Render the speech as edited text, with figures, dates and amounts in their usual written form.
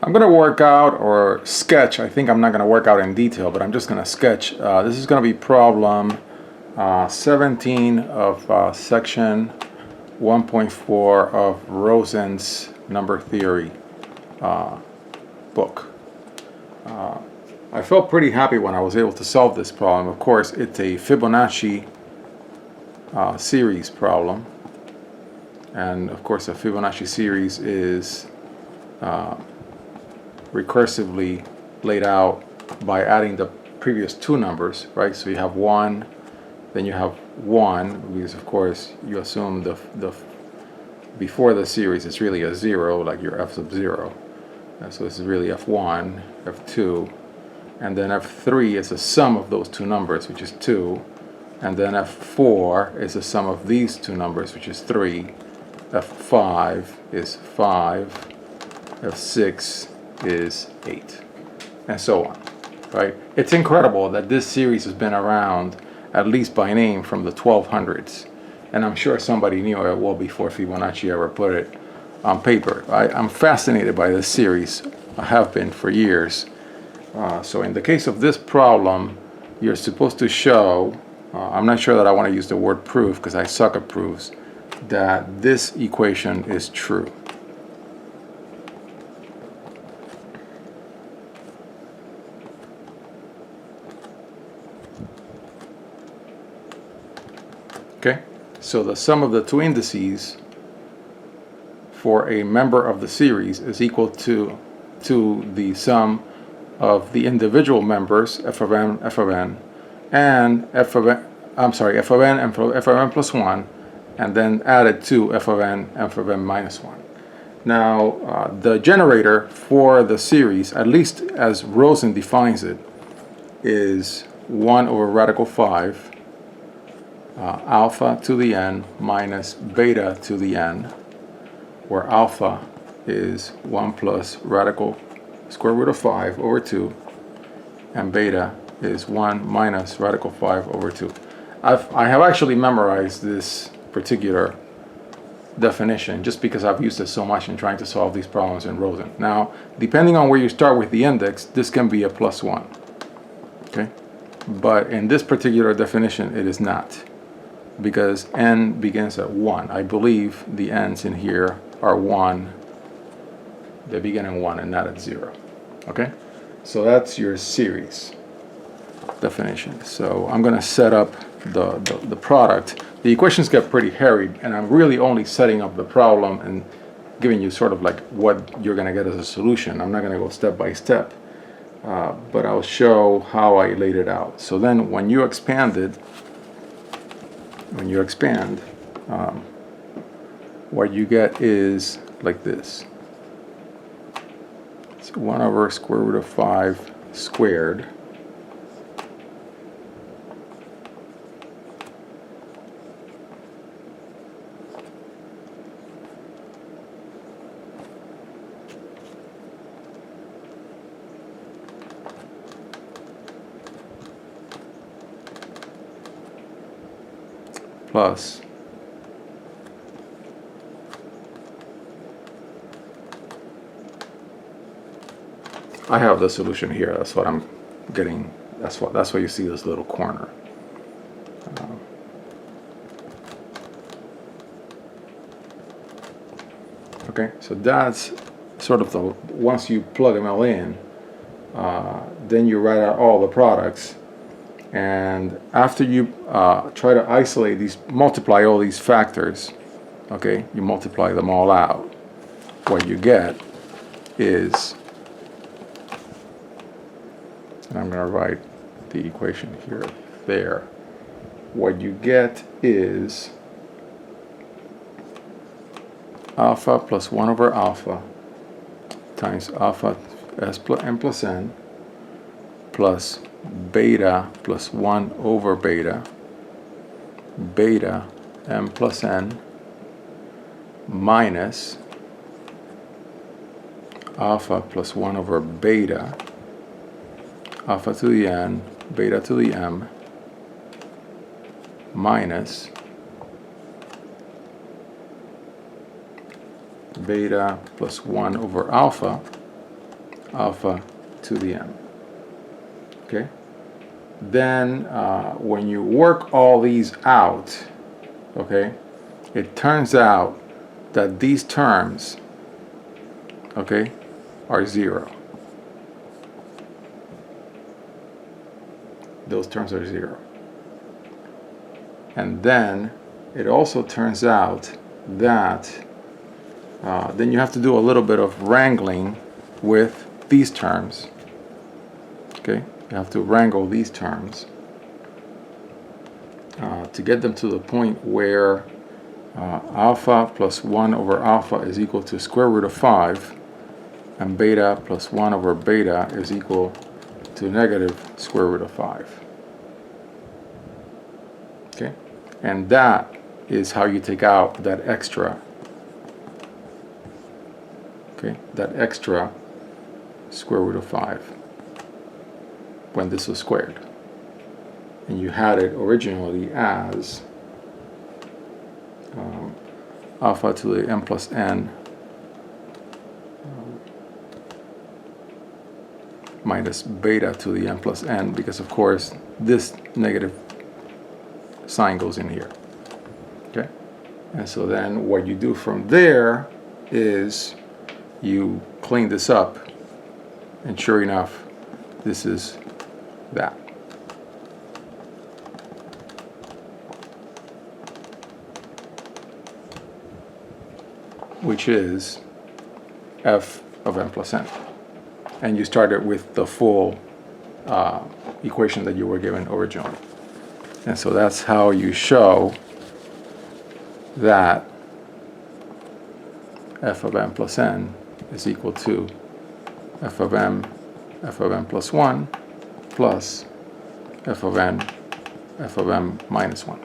I'm going to work out or sketch. I think I'm not going to work out in detail, but I'm just going to sketch. This is going to be problem 17 of section 1.4 of Rosen's number theory book. I felt pretty happy when I was able to solve this problem. Of course, it's a Fibonacci series problem. And of course, a Fibonacci series is recursively laid out by adding the previous two numbers, right? So you have 1, then you have 1, because of course you assume the before the series it's really a 0, like your f sub 0. So this is really f1, f2, and then f3 is the sum of those two numbers, which is 2, and then f4 is the sum of these two numbers, which is 3, f5 is 5, f6 is 8, and so on, right? It's incredible that this series has been around, at least by name, from the 1200s, and I'm sure somebody knew it well before Fibonacci ever put it on paper. I'm fascinated by this series. I have been for years. So in the case of this problem, you're supposed to show, I'm not sure that I want to use the word proof because I suck at proofs, that this equation is true. Okay, so the sum of the two indices for a member of the series is equal to the sum of the individual members, f of n, and f of n, f of n and f of n plus 1, and then added to f of n and f of n minus 1. Now, the generator for the series, at least as Rosen defines it, is 1 over radical 5, alpha to the n minus beta to the n, where alpha is 1 plus radical square root of 5 over 2, and beta is 1 minus radical 5 over 2. I have actually memorized this particular definition just because I've used it so much in trying to solve these problems in Rosen. Now, depending on where you start with the index, this can be a plus 1. Okay? But in this particular definition, it is not, because n begins at 1. I believe the n's in here are 1. They begin in 1 and not at 0. Okay? So that's your series definition. So I'm going to set up the product. The equations get pretty harried, and I'm really only setting up the problem and giving you sort of like what you're going to get as a solution. I'm not going to go step by step, but I'll show how I laid it out. So then when you expand, what you get is like this. So 1 over square root of 5 squared plus I have the solution here. That's what I'm getting. That's why you see this little corner. Okay, so that's sort of the, once you plug them all in, then you write out all the products, and after you try to isolate these, multiply all these factors, okay, you multiply them all out, what you get is, and I'm going to write the equation here, there. What you get is alpha plus 1 over alpha times alpha s plus n plus n plus beta plus 1 over beta, beta m plus n minus alpha plus 1 over beta, alpha to the n, beta to the m, minus beta plus 1 over alpha alpha to the n. Okay? Then when you work all these out, okay, it turns out that these terms, okay, are 0. Those terms are 0. And then it also turns out that then you have to do a little bit of wrangling with these terms. Okay, you have to wrangle these terms to get them to the point where alpha plus 1 over alpha is equal to square root of 5, and beta plus 1 over beta is equal to negative square root of 5. Okay, and that is how you take out that extra. Okay, that extra square root of 5 when this was squared. And you had it originally as alpha to the n plus n minus beta to the n plus n, because of course this negative sign goes in here. Okay, and so then what you do from there is you clean this up, and sure enough, this is that. Which is f of n plus n. And you started with the full equation that you were given originally. And so that's how you show that f of n plus n is equal to f of n plus 1 plus f of n minus 1.